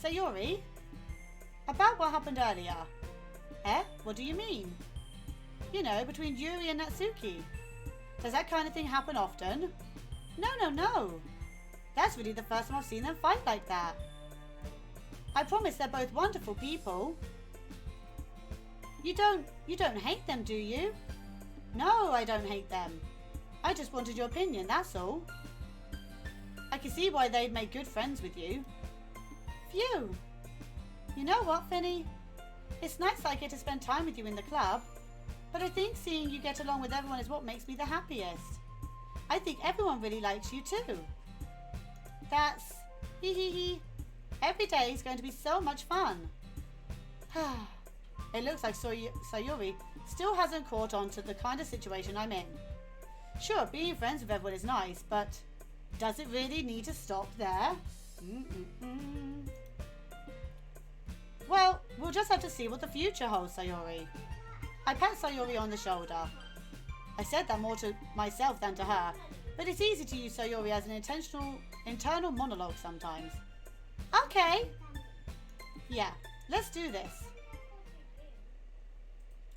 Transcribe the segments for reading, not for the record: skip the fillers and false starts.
Sayori? About what happened earlier. Eh? What do you mean? You know, between Yuri and Natsuki. Does that kind of thing happen often? No. That's really the first time I've seen them fight like that. I promise they're both wonderful people. You don't hate them, do you? No, I don't hate them. I just wanted your opinion, that's all. I can see why they'd make good friends with you. Phew. You know what, Finny? It's nice I get to spend time with you in the club, but I think seeing you get along with everyone is what makes me the happiest. I think everyone really likes you too. That's... hee. Every day is going to be so much fun. It looks like Sayori still hasn't caught on to the kind of situation I'm in. Sure, being friends with everyone is nice, but does it really need to stop there? Well, we'll just have to see what the future holds, Sayori. I pat Sayori on the shoulder. I said that more to myself than to her, but it's easy to use Sayori as an internal monologue sometimes. Okay. Yeah, let's do this.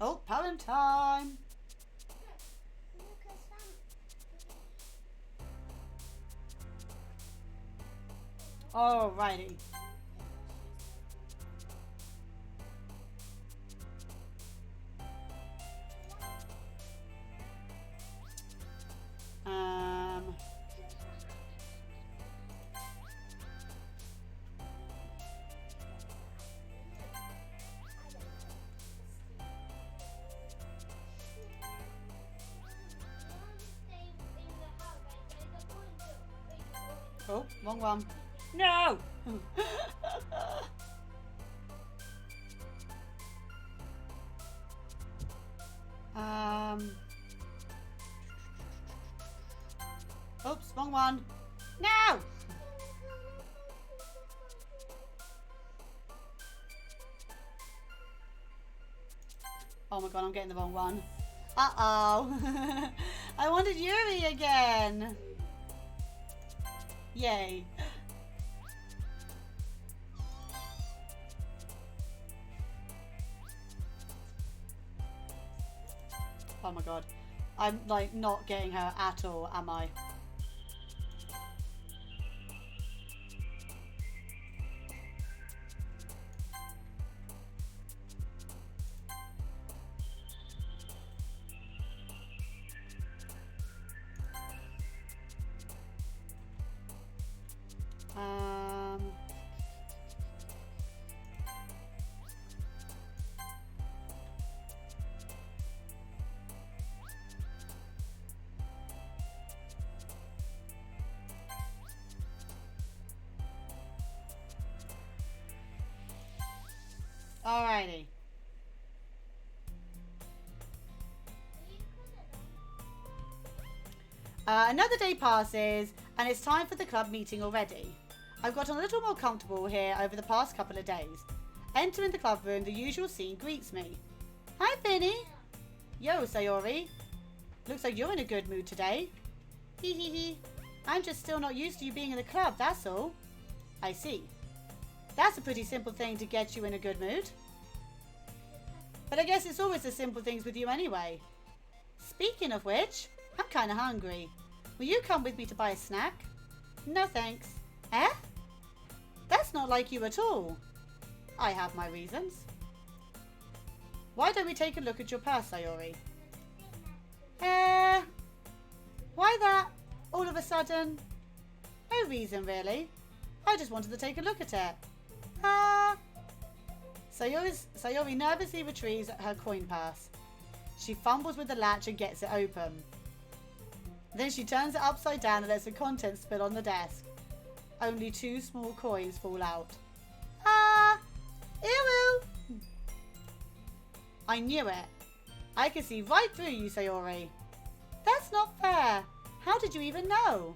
Oh, poem time. Alrighty. Oh, wrong one. No! Oops, wrong one. No! Oh my god, I'm getting the wrong one. Uh-oh. I wanted Yuri again. Yay. Oh my god. I'm like not getting her at all, am I? Alrighty. Another day passes, and it's time for the club meeting already. I've gotten a little more comfortable here over the past couple of days. Entering the club room, the usual scene greets me. Hi, Finny. Yo, Sayori. Looks like you're in a good mood today. Hee. I'm just still not used to you being in the club, that's all. I see. That's a pretty simple thing to get you in a good mood. But I guess it's always the simple things with you anyway. Speaking of which, I'm kind of hungry. Will you come with me to buy a snack? No thanks. Eh? That's not like you at all. I have my reasons. Why don't we take a look at your purse, Sayori? Why that? All of a sudden? No reason, really. I just wanted to take a look at it. Sayori nervously retrieves her coin purse. She fumbles with the latch and gets it open. Then she turns it upside down and lets the contents spill on the desk. Only 2 small coins fall out. Ew! I knew it. I can see right through you, Sayori. That's not fair. How did you even know?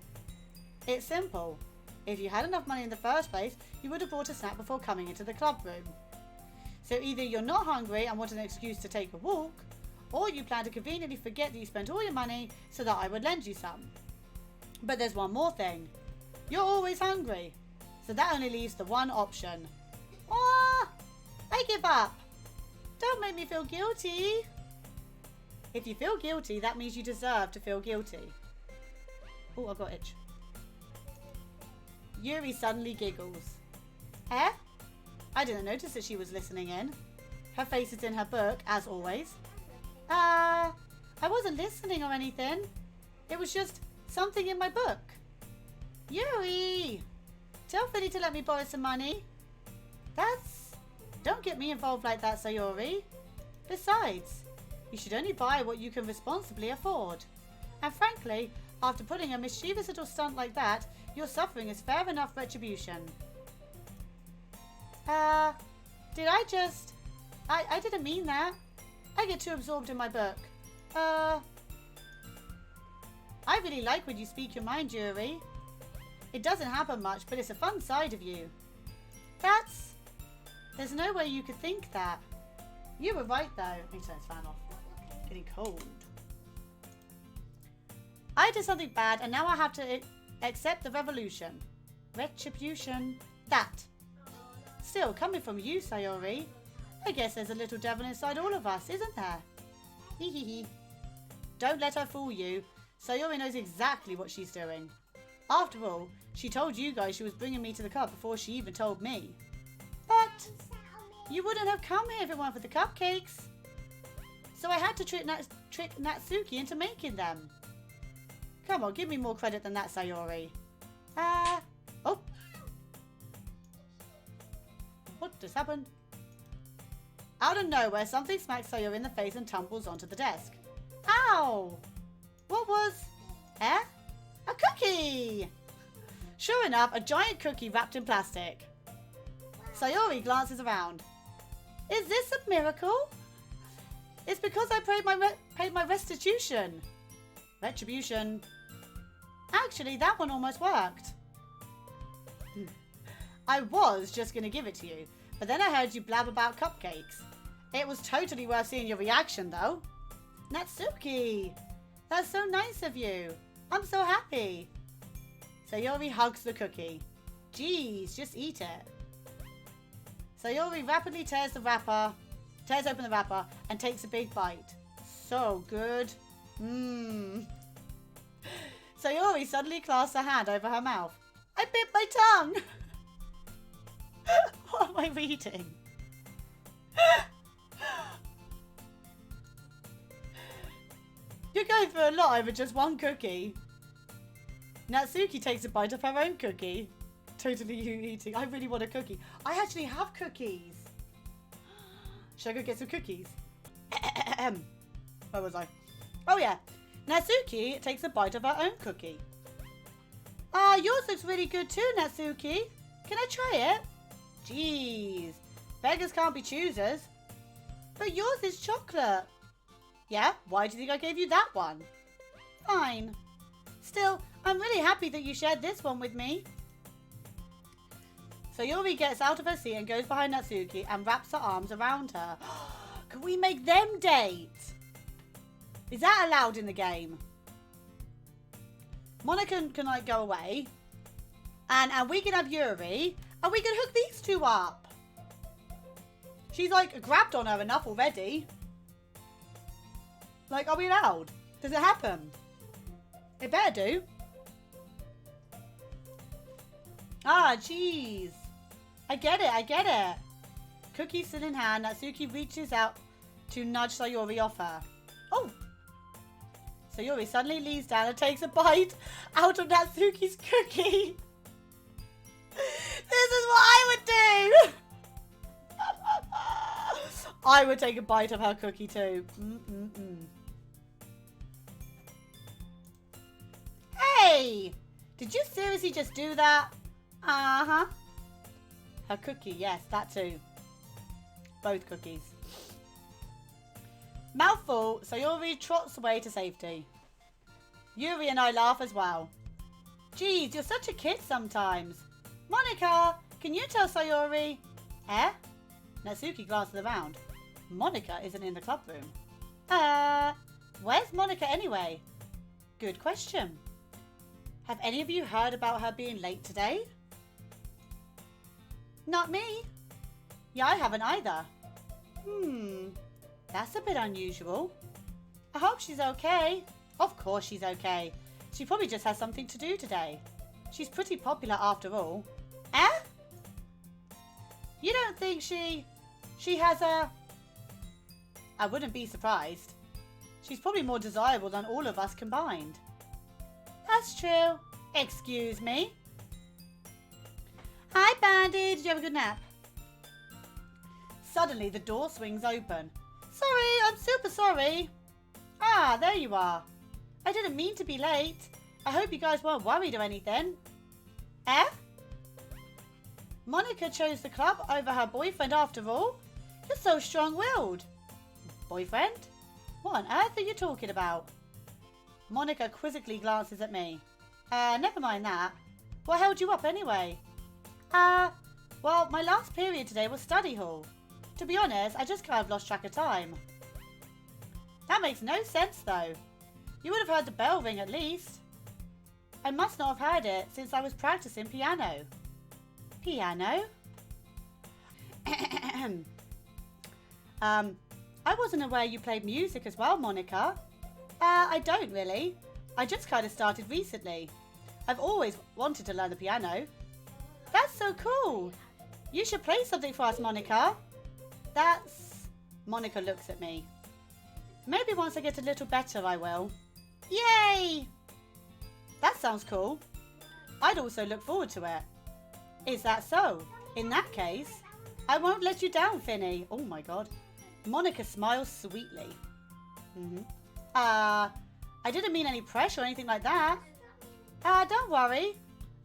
It's simple. If you had enough money in the first place, you would have bought a snack before coming into the club room. So either you're not hungry and want an excuse to take a walk, or you plan to conveniently forget that you spent all your money so that I would lend you some. But there's one more thing. You're always hungry. So that only leaves the one option. Ah! I give up. Don't make me feel guilty. If you feel guilty, that means you deserve to feel guilty. Oh, I've got itch. Yuri suddenly giggles. Eh? I didn't notice that she was listening in. Her face is in her book, as always. I wasn't listening or anything. It was just something in my book. Yuri! Tell Finny to let me borrow some money. Don't get me involved like that, Sayori. Besides, you should only buy what you can responsibly afford. And frankly, after putting a mischievous little stunt like that, your suffering is fair enough retribution. Did I just... I didn't mean that. I get too absorbed in my book. I really like when you speak your mind, Yuri. It doesn't happen much, but it's a fun side of you. There's no way you could think that. You were right, though. I need to turn this fan off. It's getting cold. I did something bad, and now I have to accept the revolution. Retribution. That. Still, coming from you, Sayori, I guess there's a little devil inside all of us, isn't there? Hee hee hee. Don't let her fool you. Sayori knows exactly what she's doing. After all, she told you guys she was bringing me to the club before she even told me. But you wouldn't have come here if it weren't for the cupcakes. So I had to trick Natsuki into making them. Come on, give me more credit than that, Sayori. Oh. What just happened? Out of nowhere, something smacks Sayori in the face and tumbles onto the desk. Ow! What was... A cookie! Sure enough, a giant cookie wrapped in plastic. Sayori glances around. Is this a miracle? It's because I paid my restitution. Retribution. Actually, that one almost worked. I was just going to give it to you, but then I heard you blab about cupcakes. It was totally worth seeing your reaction, though. Natsuki! That's so nice of you. I'm so happy. Sayori hugs the cookie. Geez, just eat it. Sayori rapidly tears open the wrapper, and takes a big bite. So good. Mmm. Sayori suddenly clasps her hand over her mouth. I bit my tongue! What am I reading? You're going through a lot over just one cookie. Natsuki takes a bite of her own cookie. Totally you eating. I really want a cookie. I actually have cookies. Should I go get some cookies? Where was I? Oh yeah. Natsuki takes a bite of her own cookie. Yours looks really good too, Natsuki. Can I try it? Jeez. Beggars can't be choosers. But yours is chocolate. Yeah? Why do you think I gave you that one? Fine. Still, I'm really happy that you shared this one with me. So Yuri gets out of her seat and goes behind Natsuki and wraps her arms around her. Can we make them date? Is that allowed in the game? Monica can like go away. And we can have Yuri. And we can hook these two up. She's like grabbed on her enough already. Like, are we allowed? Does it happen? It better do. Jeez. I get it. Cookie still in hand, Natsuki reaches out to nudge Sayori off her. Oh! Sayori suddenly leans down and takes a bite out of Natsuki's cookie. This is what I would do! I would take a bite of her cookie too. Hey! Did you seriously just do that? Uh-huh. Her cookie, yes, that too. Both cookies. Mouthful, Sayori trots away to safety. Yuri and I laugh as well. Geez, you're such a kid sometimes. Monica, can you tell Sayori? Eh? Natsuki glances around. Monica isn't in the club room. Where's Monica anyway? Good question. Have any of you heard about her being late today? Not me. Yeah, I haven't either. That's a bit unusual. I hope she's okay. Of course she's okay. She probably just has something to do today. She's pretty popular after all. Eh? You don't think she has a... I wouldn't be surprised. She's probably more desirable than all of us combined. That's true. Excuse me. Hi, Bandy. Did you have a good nap? Suddenly, the door swings open. Sorry, I'm super sorry. Ah, there you are. I didn't mean to be late. I hope you guys weren't worried or anything. Eh? Monica chose the club over her boyfriend after all? You're so strong-willed. Boyfriend? What on earth are you talking about? Monica quizzically glances at me. Never mind that. What held you up anyway? Well, my last period today was study hall. To be honest, I just kind of lost track of time. That makes no sense though. You would have heard the bell ring at least. I must not have heard it since I was practicing piano. Piano? I wasn't aware you played music as well, Monica. I don't really. I just kind of started recently. I've always wanted to learn the piano. That's so cool. You should play something for us, Monica. That's... Monica looks at me. Maybe once I get a little better, I will. Yay! That sounds cool. I'd also look forward to it. Is that so? In that case, I won't let you down, Finny. Oh my god. Monica smiles sweetly. I didn't mean any pressure or anything like that. Don't worry.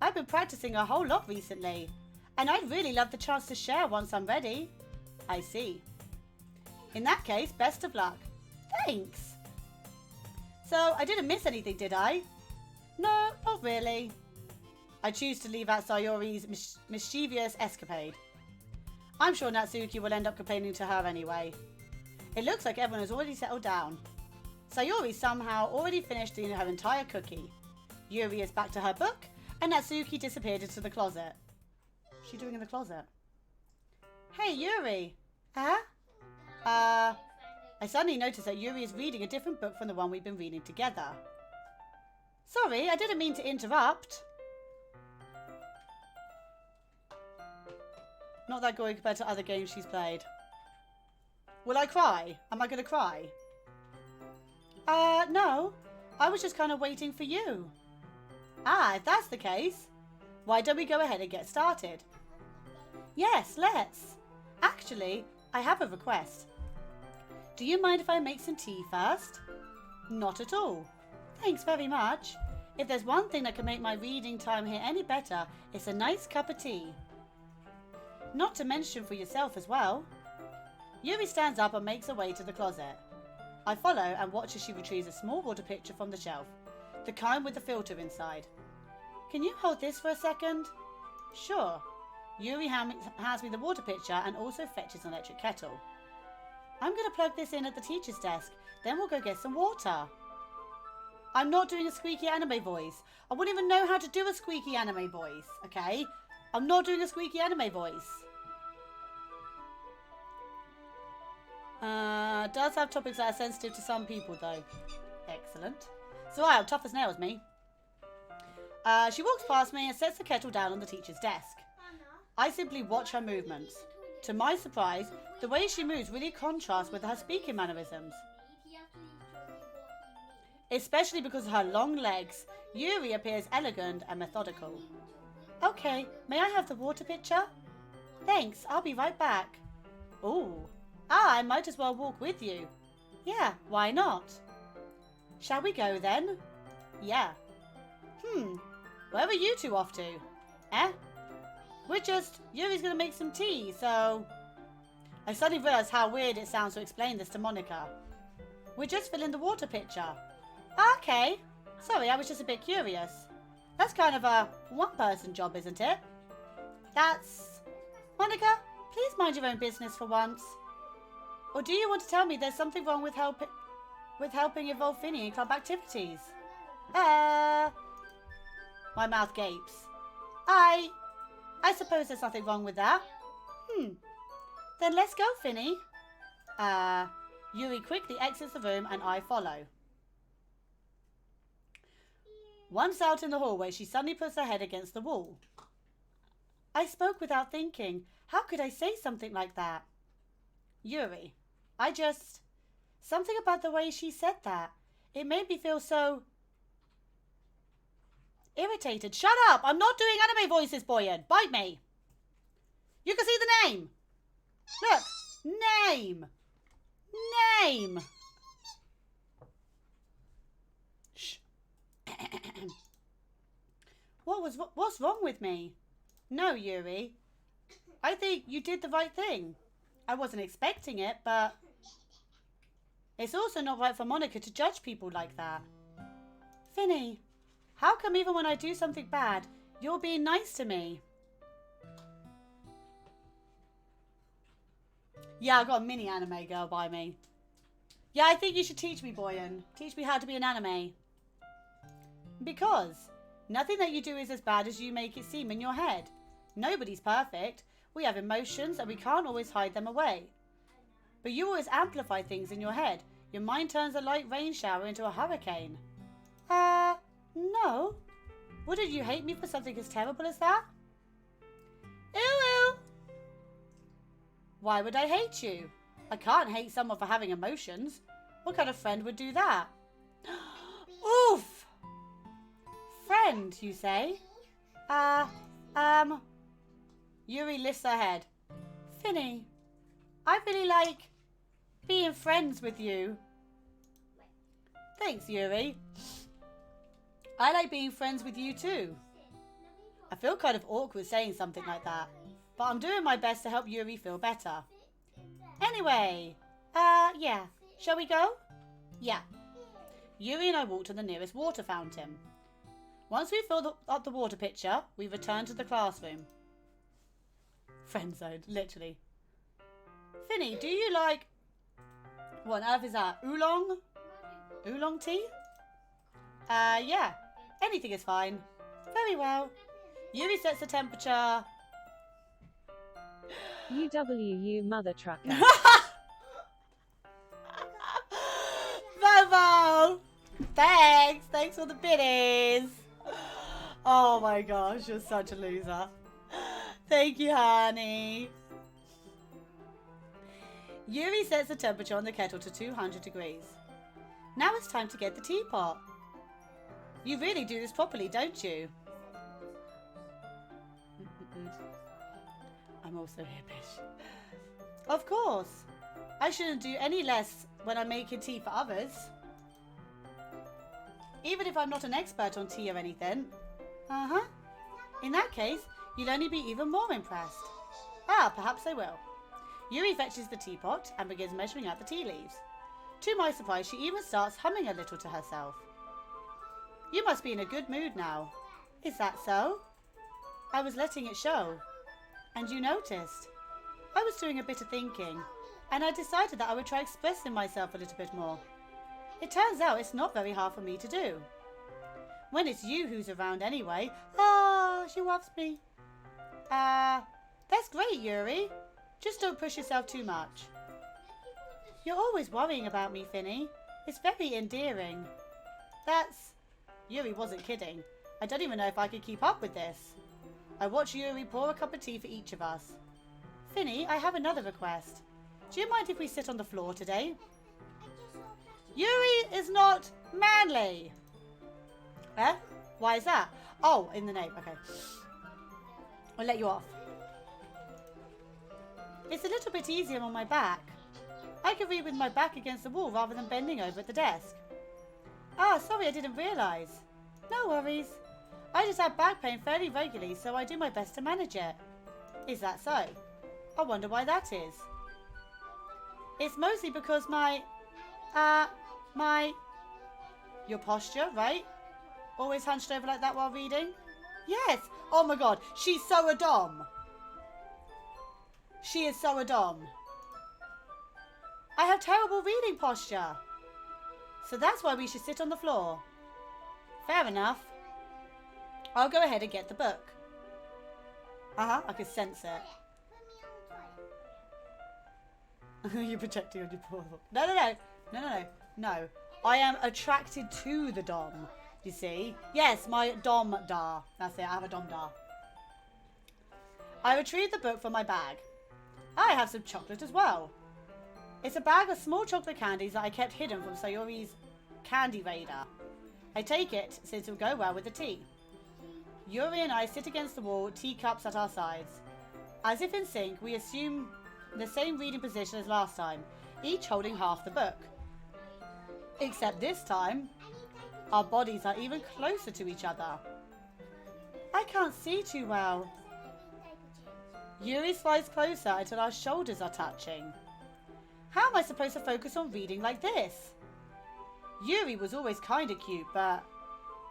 I've been practicing a whole lot recently, and I'd really love the chance to share once I'm ready. I see. In that case, best of luck. Thanks. So, I didn't miss anything, did I? No, not really. I choose to leave out Sayori's mischievous escapade. I'm sure Natsuki will end up complaining to her anyway. It looks like everyone has already settled down. Sayori somehow already finished eating her entire cookie. Yuri is back to her book, and Natsuki disappeared into the closet. What's she doing in the closet? Hey, Yuri. Huh? I suddenly noticed that Yuri is reading a different book from the one we've been reading together. Sorry, I didn't mean to interrupt. Not that good compared to other games she's played. Will I cry? Am I going to cry? No. I was just kind of waiting for you. If that's the case, why don't we go ahead and get started? Yes, let's. Actually, I have a request. Do you mind if I make some tea first? Not at all. Thanks very much. If there's one thing that can make my reading time here any better, it's a nice cup of tea. Not to mention for yourself as well. Yuri stands up and makes her way to the closet. I follow and watch as she retrieves a small water pitcher from the shelf, the kind with the filter inside. Can you hold this for a second? Sure. Yuri hands me the water pitcher and also fetches an electric kettle. I'm going to plug this in at the teacher's desk, then we'll go get some water. I'm not doing a squeaky anime voice. I wouldn't even know how to do a squeaky anime voice, okay? I'm not doing a squeaky anime voice. Does have topics that are sensitive to some people, though. Excellent. So I'm tough as nails, me. She walks past me and sets the kettle down on the teacher's desk. I simply watch her movements. To my surprise, the way she moves really contrasts with her speaking mannerisms. Especially because of her long legs, Yuri appears elegant and methodical. Okay, may I have the water pitcher? Thanks, I'll be right back. Ooh. I might as well walk with you. Yeah, why not? Shall we go then? Yeah. Where are you two off to? Yuri's gonna make some tea, so... I suddenly realised how weird it sounds to explain this to Monica. We're just filling the water pitcher. Okay. Sorry, I was just a bit curious. That's kind of a one-person job, isn't it? That's... Monica, please mind your own business for once. Or do you want to tell me there's something wrong with helping involve Finny in club activities? My mouth gapes. I suppose there's nothing wrong with that. Then let's go, Finny. Yuri quickly exits the room and I follow. Once out in the hallway, she suddenly puts her head against the wall. I spoke without thinking. How could I say something like that? Yuri, something about the way she said that. It made me feel so irritated. Shut up! I'm not doing anime voices, Boyan. Bite me. You can see the name. Look. Name. Name. Shh. What's wrong with me? No, Yuri. I think you did the right thing. I wasn't expecting it, but it's also not right for Monica to judge people like that. Finny, how come even when I do something bad, you're being nice to me? Yeah, I got a mini anime girl by me. Yeah, I think you should teach me, Boyan. Teach me how to be an anime. Because nothing that you do is as bad as you make it seem in your head. Nobody's perfect. We have emotions and we can't always hide them away. But you always amplify things in your head. Your mind turns a light rain shower into a hurricane. No. Wouldn't you hate me for something as terrible as that? Ooh. Why would I hate you? I can't hate someone for having emotions. What kind of friend would do that? Oof! Friend, you say? Yuri lifts her head. Finny, I really like being friends with you. Thanks, Yuri. I like being friends with you too. I feel kind of awkward saying something like that, but I'm doing my best to help Yuri feel better. Anyway, yeah. Shall we go? Yeah. Yuri and I walk to the nearest water fountain. Once we've filled up the water pitcher, we return to the classroom. Friend zone, literally. Finny, do you like... What on earth is that? Oolong? Oolong tea? Yeah. Anything is fine. Very well. Yuri sets the temperature... UWU mother trucker. Momo! Thanks! Thanks for the biddies! Oh my gosh, you're such a loser. Thank you, honey. Yuri sets the temperature on the kettle to 200 degrees. Now it's time to get the teapot. You really do this properly, don't you? I'm also hippish. Of course. I shouldn't do any less when I'm making tea for others. Even if I'm not an expert on tea or anything. In that case, you'll only be even more impressed. Perhaps I will. Yuri fetches the teapot and begins measuring out the tea leaves. To my surprise, she even starts humming a little to herself. You must be in a good mood now. Is that so? I was letting it show. And you noticed. I was doing a bit of thinking, and I decided that I would try expressing myself a little bit more. It turns out it's not very hard for me to do. When it's you who's around anyway. She wafts me. That's great, Yuri. Just don't push yourself too much. You're always worrying about me, Finny. It's very endearing. Yuri wasn't kidding. I don't even know if I could keep up with this. I watch Yuri pour a cup of tea for each of us. Finny, I have another request. Do you mind if we sit on the floor today? Yuri is not manly. Why is that? Oh, in the name. Okay. I'll let you off. It's a little bit easier on my back. I can read with my back against the wall rather than bending over at the desk. Sorry, I didn't realise. No worries. I just have back pain fairly regularly, so I do my best to manage it. Is that so? I wonder why that is. It's mostly because your posture, right? Always hunched over like that while reading? Yes. Oh my god, she's so a dom. She is so a dom. I have terrible reading posture. So that's why we should sit on the floor. Fair enough. I'll go ahead and get the book. I can sense it. You're projecting on your portal. No. I am attracted to the Dom, you see. Yes, my Dom-dar. That's it, I have a Dom-dar. I retrieved the book from my bag. I have some chocolate as well. It's a bag of small chocolate candies that I kept hidden from Sayori's candy raider. I take it since it will go well with the tea. Yuri and I sit against the wall, teacups at our sides. As if in sync, we assume the same reading position as last time, each holding half the book. Except this time, our bodies are even closer to each other. I can't see too well. Yuri slides closer until our shoulders are touching. How am I supposed to focus on reading like this? Yuri was always kinda cute, but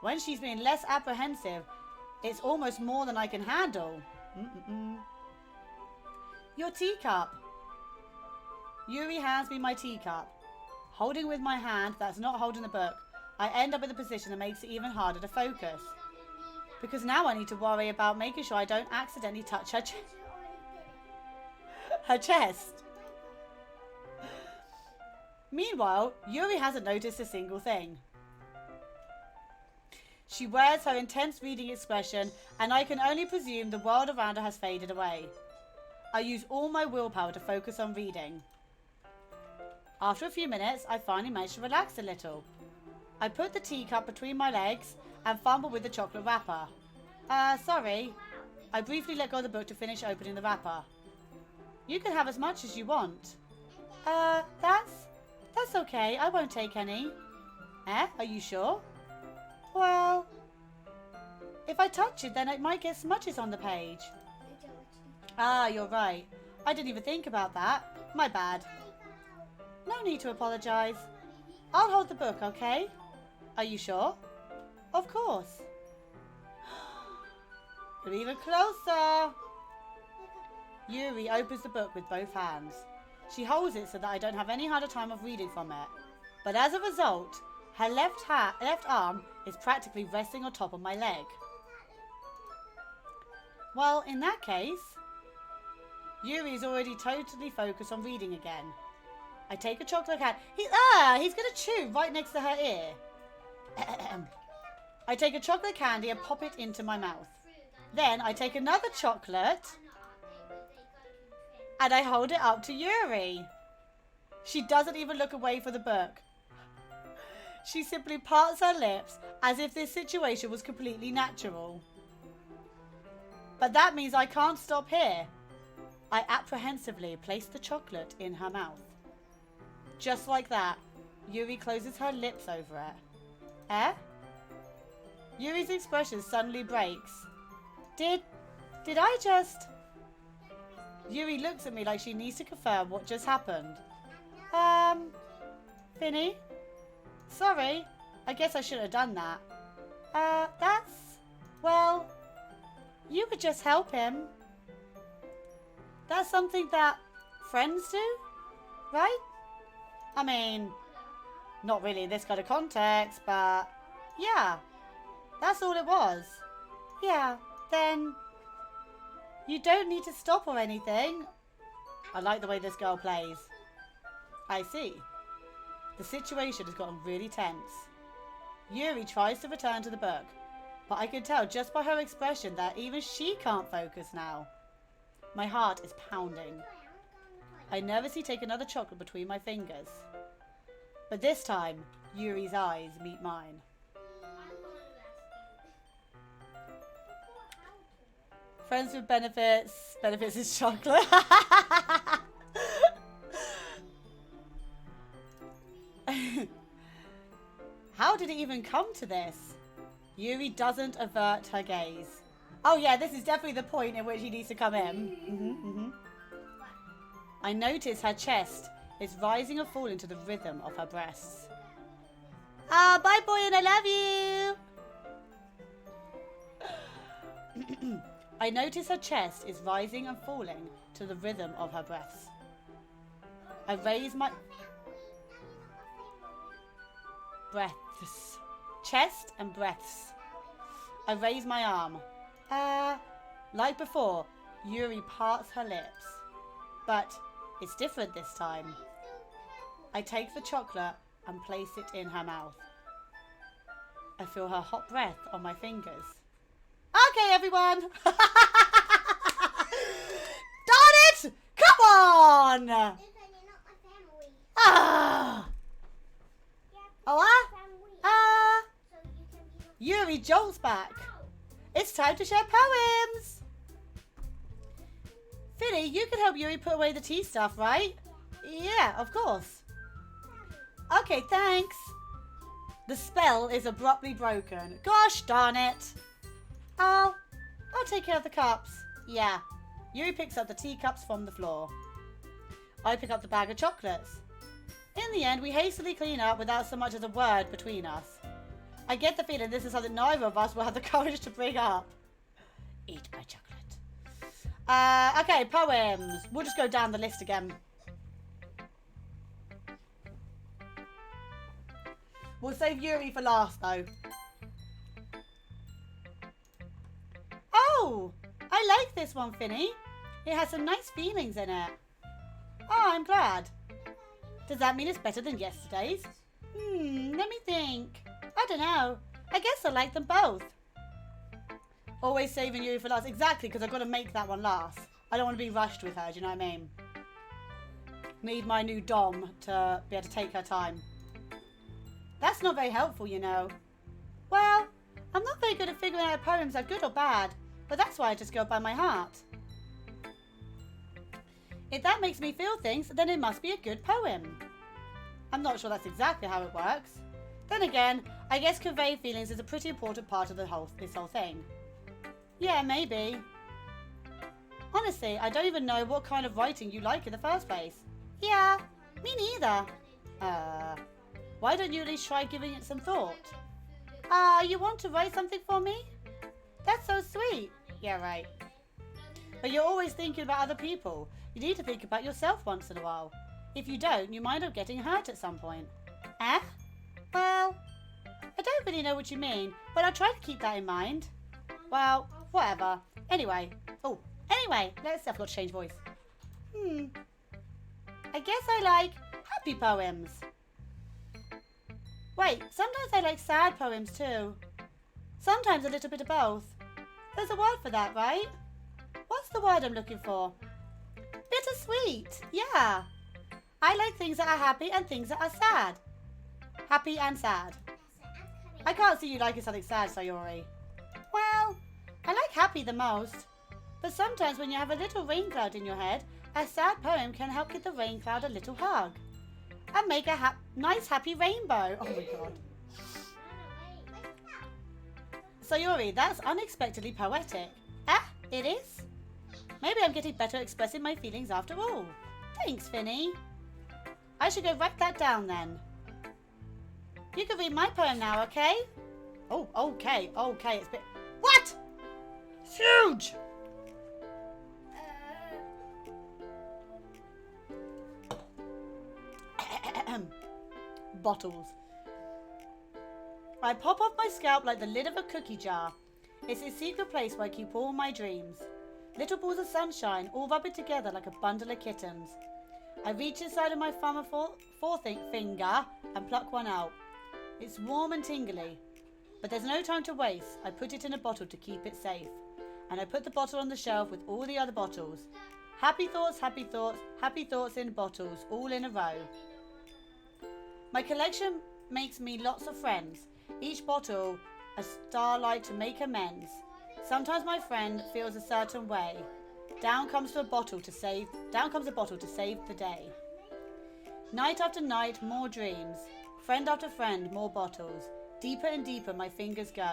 when she's being less apprehensive, it's almost more than I can handle. Your teacup. Yuri hands me my teacup. Holding with my hand that's not holding the book, I end up in a position that makes it even harder to focus. Because now I need to worry about making sure I don't accidentally touch her chest. Meanwhile, Yuri hasn't noticed a single thing. She wears her intense reading expression, and I can only presume the world around her has faded away. I use all my willpower to focus on reading. After a few minutes, I finally manage to relax a little. I put the teacup between my legs and fumble with the chocolate wrapper. Sorry. I briefly let go of the book to finish opening the wrapper. You can have as much as you want. That's okay. I won't take any. Are you sure? Well, if I touch it, then it might get smudges on the page. You're right. I didn't even think about that. My bad. No need to apologize. I'll hold the book, okay? Are you sure? Of course. You're even closer. Yuri opens the book with both hands. She holds it so that I don't have any harder time of reading from it. But as a result, her left arm is practically resting on top of my leg. Well, in that case, Yuri is already totally focused on reading again. I take a chocolate candy. He's gonna chew right next to her ear. I take a chocolate candy and pop it into my mouth. Then I take another chocolate and I hold it up to Yuri. She doesn't even look away for the book. She simply parts her lips as if this situation was completely natural. But that means I can't stop here. I apprehensively place the chocolate in her mouth. Just like that, Yuri closes her lips over it. Yuri's expression suddenly breaks. Did I just... Yuri looks at me like she needs to confirm what just happened. Finny? Sorry, I guess I shouldn't have done that. Well, you could just help him. That's something that friends do, right? I mean, not really in this kind of context, but yeah, that's all it was. Yeah, then you don't need to stop or anything. I like the way this girl plays. I see. The situation has gotten really tense. Yuri tries to return to the book, but I can tell just by her expression that even she can't focus now. My heart is pounding. I nervously take another chocolate between my fingers. But this time, Yuri's eyes meet mine. Friends with benefits. Benefits is chocolate. How did it even come to this? Yuri doesn't avert her gaze. Oh yeah, this is definitely the point in which he needs to come in. I notice her chest is rising and falling to the rhythm of her breasts. Bye boy and I love you. I notice her chest is rising and falling to the rhythm of her breaths. I raise my... breaths. Chest and breaths. I raise my arm. Like before, Yuri parts her lips. But it's different this time. I take the chocolate and place it in her mouth. I feel her hot breath on my fingers. Okay, everyone! Darn it! Come on! Ah! Oh, Yuri jolts back. It's time to share poems. Finny, you can help Yuri put away the tea stuff, right? Yeah, of course. Okay, thanks. The spell is abruptly broken. Gosh darn it. I'll take care of the cups. Yeah. Yuri picks up the teacups from the floor. I pick up the bag of chocolates. In the end, we hastily clean up without so much as a word between us. I get the feeling this is something neither of us will have the courage to bring up. Eat my chocolate. Okay, poems. We'll just go down the list again. We'll save Yuri for last, though. Oh, I like this one, Finny. It has some nice feelings in it. Oh, I'm glad. Does that mean it's better than yesterday's? Let me think. I don't know. I guess I like them both. Always saving Yuri for last. Exactly, because I've got to make that one last. I don't want to be rushed with her, do you know what I mean? Need my new dom to be able to take her time. That's not very helpful, you know. Well, I'm not very good at figuring out if poems are good or bad, but that's why I just go by my heart. If that makes me feel things, then it must be a good poem. I'm not sure that's exactly how it works. Then again, I guess conveying feelings is a pretty important part of this whole thing. Yeah, maybe. Honestly, I don't even know what kind of writing you like in the first place. Yeah, me neither. Why don't you at least try giving it some thought? You want to write something for me? That's so sweet. Yeah, right. But you're always thinking about other people. You need to think about yourself once in a while. If you don't, you might end up getting hurt at some point. Well, I don't really know what you mean, but I'll try to keep that in mind. Well, whatever. Anyway, let's see, I've got to change voice. I guess I like happy poems. Wait, sometimes I like sad poems too. Sometimes a little bit of both. There's a word for that, right? What's the word I'm looking for? Bittersweet, yeah. I like things that are happy and things that are sad. Happy and sad. I can't see you liking something sad, Sayori. Well, I like happy the most. But sometimes when you have a little rain cloud in your head, a sad poem can help give the rain cloud a little hug. And make a nice happy rainbow. Oh my god. Sayori, that's unexpectedly poetic. It is? Maybe I'm getting better at expressing my feelings after all. Thanks, Finny. I should go write that down then. You can read my poem now, okay? Oh, okay, it's a bit... What? It's huge! Bottles. I pop off my scalp like the lid of a cookie jar. It's a secret place where I keep all my dreams. Little balls of sunshine, all rubbing together like a bundle of kittens. I reach inside of my thumb and forefinger and pluck one out. It's warm and tingly. But there's no time to waste. I put it in a bottle to keep it safe. And I put the bottle on the shelf with all the other bottles. Happy thoughts, happy thoughts, happy thoughts in bottles, all in a row. My collection makes me lots of friends. Each bottle a starlight to make amends. Sometimes my friend feels a certain way. Down comes a bottle to save the day. Night after night, more dreams. Friend after friend, more bottles. Deeper and deeper my fingers go.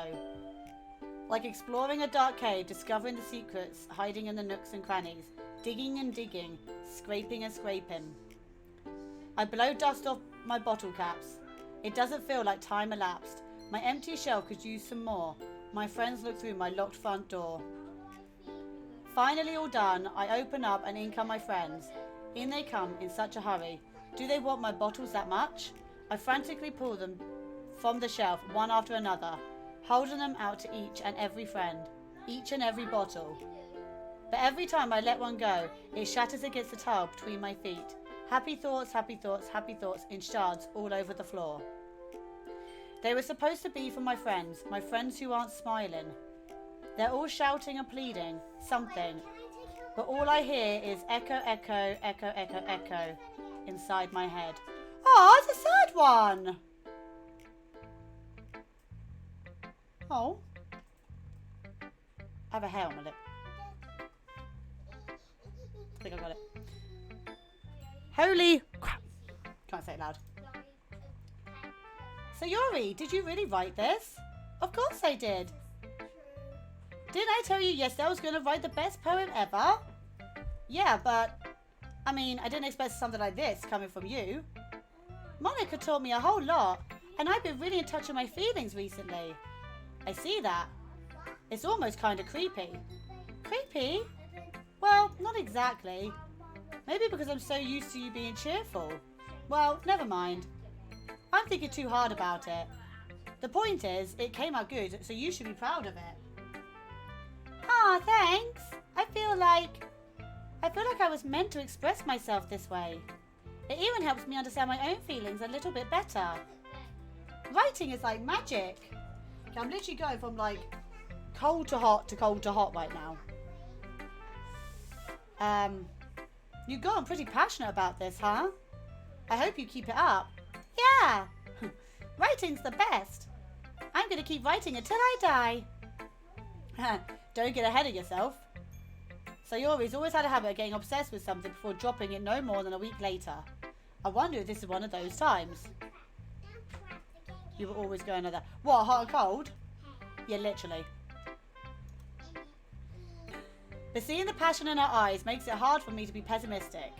Like exploring a dark cave, discovering the secrets hiding in the nooks and crannies. Digging and digging, scraping and scraping. I blow dust off my bottle caps. It doesn't feel like time elapsed. My empty shelf could use some more. My friends look through my locked front door. Finally all done, I open up and in come my friends. In they come in such a hurry. Do they want my bottles that much? I frantically pull them from the shelf one after another, holding them out to each and every friend, each and every bottle. But every time I let one go, it shatters against the tile between my feet. Happy thoughts, happy thoughts, happy thoughts in shards all over the floor. They were supposed to be for my friends who aren't smiling. They're all shouting and pleading something, but all I hear is echo, echo, echo, echo, echo inside my head. Oh, it's a sad one. Oh. I have a hair on my lip. I think I got it. Holy crap. Can't say it loud. So Yuri, did you really write this? Of course I did. Didn't I tell you yesterday I was going to write the best poem ever? Yeah, but, I mean, I didn't expect something like this coming from you. Monica taught me a whole lot, and I've been really in touch with my feelings recently. I see that. It's almost kind of creepy. Creepy? Well, not exactly. Maybe because I'm so used to you being cheerful. Well, never mind. I'm thinking too hard about it. The point is, it came out good, so you should be proud of it. Ah, thanks. I feel like I was meant to express myself this way. It even helps me understand my own feelings a little bit better. Writing is like magic. I'm literally going from like cold to hot right now. You've gotten pretty passionate about this, huh? I hope you keep it up. Yeah. Writing's the best. I'm going to keep writing until I die. Don't get ahead of yourself. So Yuri's always had a habit of getting obsessed with something before dropping it no more than a week later. I wonder if this is one of those times. You were always going like that. What, hot and cold? Yeah, literally. But seeing the passion in her eyes makes it hard for me to be pessimistic.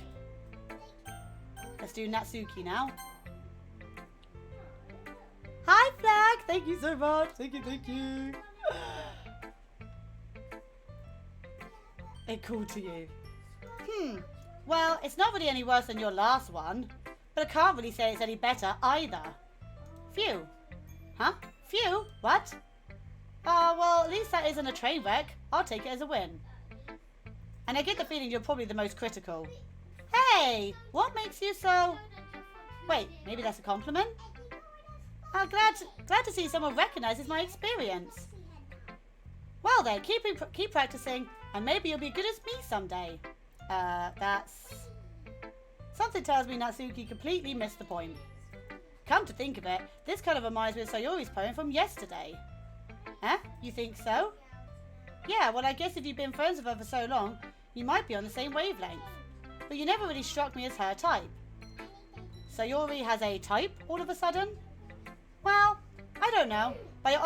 Let's do Natsuki now. Hi, Flag! Thank you so much. Thank you. It called to you. Well, it's not really any worse than your last one, but I can't really say it's any better either. Phew. Huh? Phew? What? Well, at least that isn't a train wreck. I'll take it as a win. And I get the feeling you're probably the most critical. Hey! What makes you so... Wait, maybe that's a compliment? Glad to see someone recognises my experience. Well then, keep practicing, and maybe you'll be good as me someday. That's... Something tells me Natsuki completely missed the point. Come to think of it, this kind of reminds me of Sayori's poem from yesterday. Huh? You think so? Yeah, well I guess if you've been friends with her for so long, you might be on the same wavelength. But you never really struck me as her type. Sayori has a type all of a sudden? Well, I don't know. But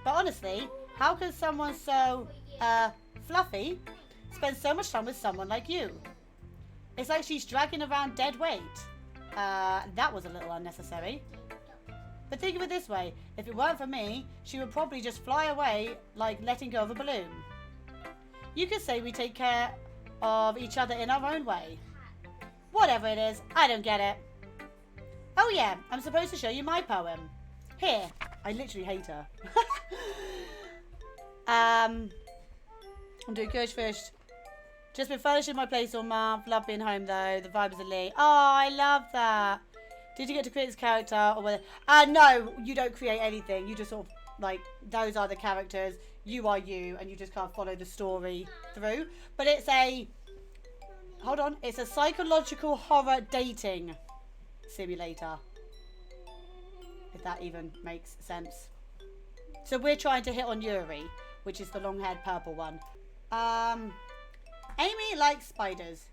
honestly, how can someone so, fluffy spend so much time with someone like you? It's like she's dragging around dead weight. That was a little unnecessary. But think of it this way. If it weren't for me, she would probably just fly away like letting go of a balloon. You could say we take care of each other in our own way. Whatever it is, I don't get it. Oh yeah, I'm supposed to show you my poem. Here. I literally hate her. I'm doing Coach Fish. Just been furnishing my place all month. Love being home though. The vibe is elite. Oh, I love that. Did you get to create this character or whether? No, you don't create anything. You just sort of like those are the characters. You are you, and you just can't follow the story through. But it's a hold on. It's a psychological horror dating simulator. If that even makes sense. So we're trying to hit on Yuri, which is the long-haired purple one. Amy likes spiders.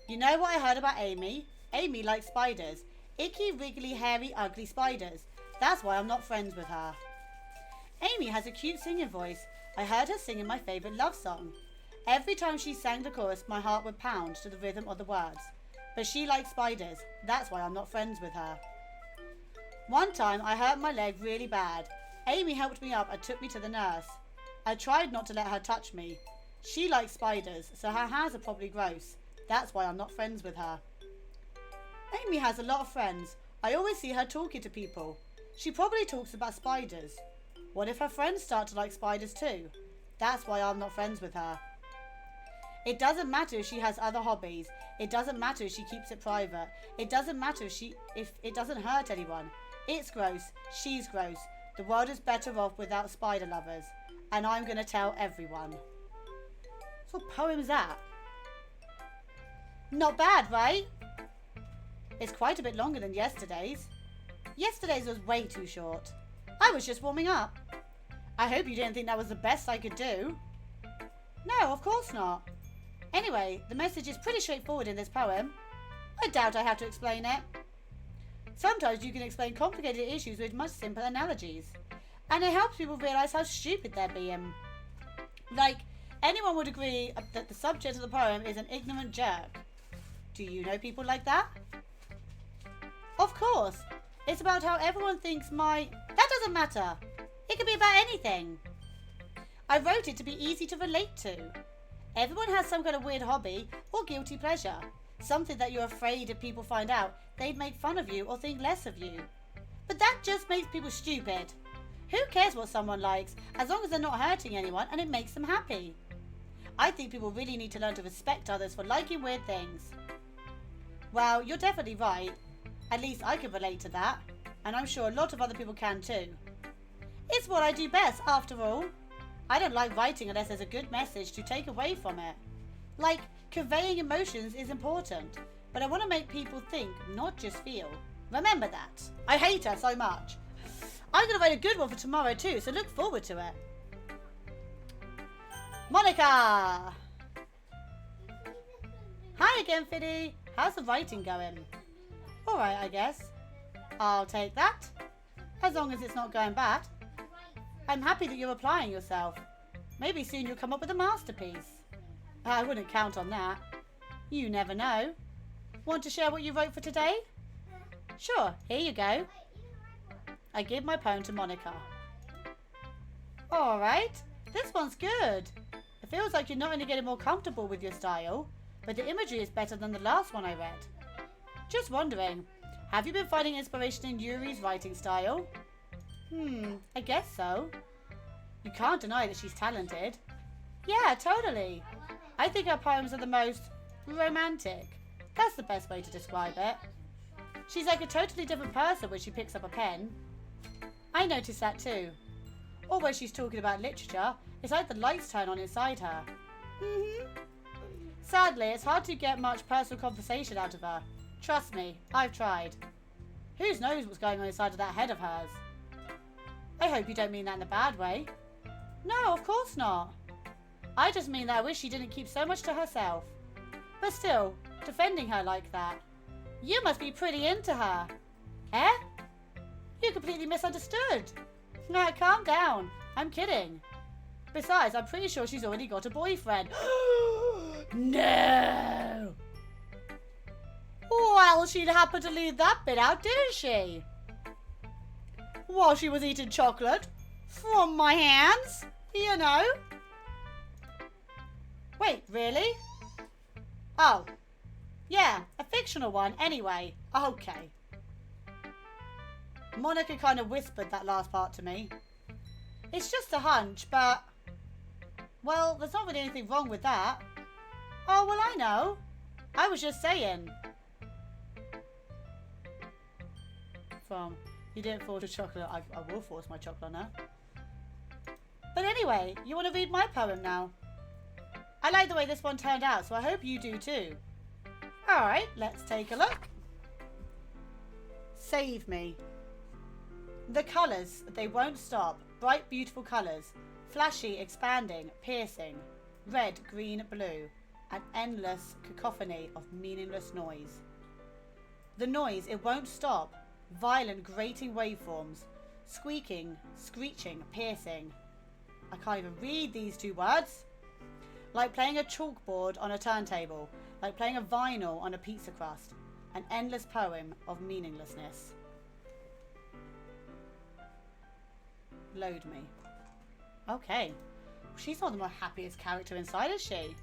You know what I heard about Amy? Amy likes spiders. Icky, wriggly, hairy, ugly spiders. That's why I'm not friends with her. Amy has a cute singing voice. I heard her singing my favourite love song. Every time she sang the chorus, my heart would pound to the rhythm of the words. But she likes spiders. That's why I'm not friends with her. One time, I hurt my leg really bad. Amy helped me up and took me to the nurse. I tried not to let her touch me. She likes spiders, so her hands are probably gross. That's why I'm not friends with her. Amy has a lot of friends. I always see her talking to people. She probably talks about spiders. What if her friends start to like spiders too? That's why I'm not friends with her. It doesn't matter if she has other hobbies. It doesn't matter if she keeps it private. It doesn't matter if it doesn't hurt anyone. It's gross. She's gross. The world is better off without spider lovers. And I'm going to tell everyone. What poem is that? Not bad, right? It's quite a bit longer than yesterday's. Yesterday's was way too short. I was just warming up. I hope you didn't think that was the best I could do. No, of course not. Anyway, the message is pretty straightforward in this poem. I doubt I have to explain it. Sometimes you can explain complicated issues with much simpler analogies. And it helps people realise how stupid they're being. Like, anyone would agree that the subject of the poem is an ignorant jerk. Do you know people like that? Of course. It's about how everyone thinks That doesn't matter. It can be about anything. I wrote it to be easy to relate to. Everyone has some kind of weird hobby or guilty pleasure. Something that you're afraid if people find out, they'd make fun of you or think less of you. But that just makes people stupid. Who cares what someone likes, as long as they're not hurting anyone and it makes them happy? I think people really need to learn to respect others for liking weird things. Well, you're definitely right. At least I can relate to that. And I'm sure a lot of other people can too. It's what I do best, after all. I don't like writing unless there's a good message to take away from it. Like, conveying emotions is important, but I want to make people think, not just feel. Remember that. I hate her so much. I'm going to write a good one for tomorrow too, so look forward to it. Monica! Hi again, Finny. How's the writing going? Alright, I guess. I'll take that. As long as it's not going bad. I'm happy that you're applying yourself. Maybe soon you'll come up with a masterpiece. I wouldn't count on that. You never know. Want to share what you wrote for today? Sure, here you go. I give my poem to Monica. Alright, this one's good. It feels like you're not only getting more comfortable with your style, but the imagery is better than the last one I read. Just wondering, have you been finding inspiration in Yuri's writing style? I guess so. You can't deny that she's talented. Yeah, totally. I think her poems are the most romantic. That's the best way to describe it. She's like a totally different person when she picks up a pen. I noticed that too. Or when she's talking about literature, it's like the lights turn on inside her. Sadly, it's hard to get much personal conversation out of her. Trust me, I've tried. Who knows what's going on inside of that head of hers? I hope you don't mean that in a bad way. No, of course not. I just mean that I wish she didn't keep so much to herself. But still, defending her like that. You must be pretty into her. Eh? You completely misunderstood. No, calm down. I'm kidding. Besides, I'm pretty sure she's already got a boyfriend. No! Well, she'd happen to leave that bit out, didn't she? While she was eating chocolate from my hands, you know. Wait, really? Oh. Yeah, a fictional one, anyway. Okay. Monica kind of whispered that last part to me. It's just a hunch, but... Well, there's not really anything wrong with that. Oh, well, I know. I was just saying. You didn't force your chocolate. I will force my chocolate on her. But anyway, you want to read my poem now? I like the way this one turned out, so I hope you do too. Alright, let's take a look. Save me. The colours, they won't stop. Bright, beautiful colours. Flashy, expanding, piercing. Red, green, blue. An endless cacophony of meaningless noise. The noise, it won't stop. Violent, grating waveforms. Squeaking, screeching, piercing. I can't even read these two words. Like playing a chalkboard on a turntable. Like playing a vinyl on a pizza crust. An endless poem of meaninglessness. Load me. Okay. She's not the most happiest character inside, is she?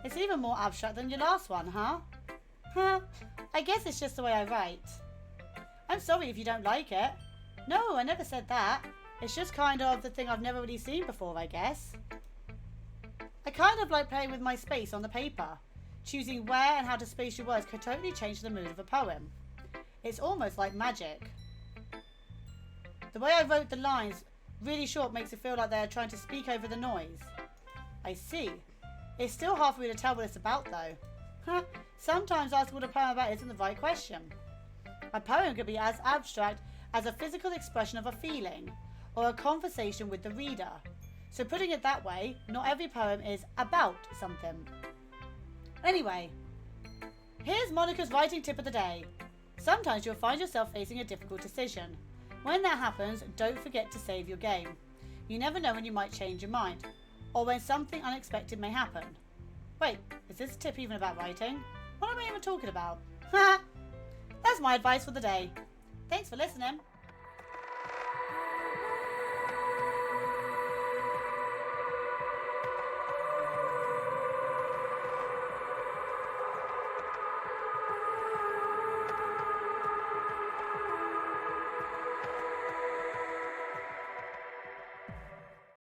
It's even more abstract than your last one, huh? I guess it's just the way I write. I'm sorry if you don't like it. No, I never said that. It's just kind of the thing I've never really seen before, I guess. I kind of like playing with my space on the paper. Choosing where and how to space your words can totally change the mood of a poem. It's almost like magic. The way I wrote the lines really short makes it feel like they're trying to speak over the noise. I see. It's still hard for me to tell what it's about though. Sometimes asking what a poem about isn't the right question. A poem could be as abstract as a physical expression of a feeling or a conversation with the reader. So putting it that way, not every poem is about something. Anyway, here's Monica's writing tip of the day. Sometimes you'll find yourself facing a difficult decision. When that happens, don't forget to save your game. You never know when you might change your mind, or when something unexpected may happen. Wait, is this tip even about writing? What am I even talking about? That's my advice for the day. Thanks for listening.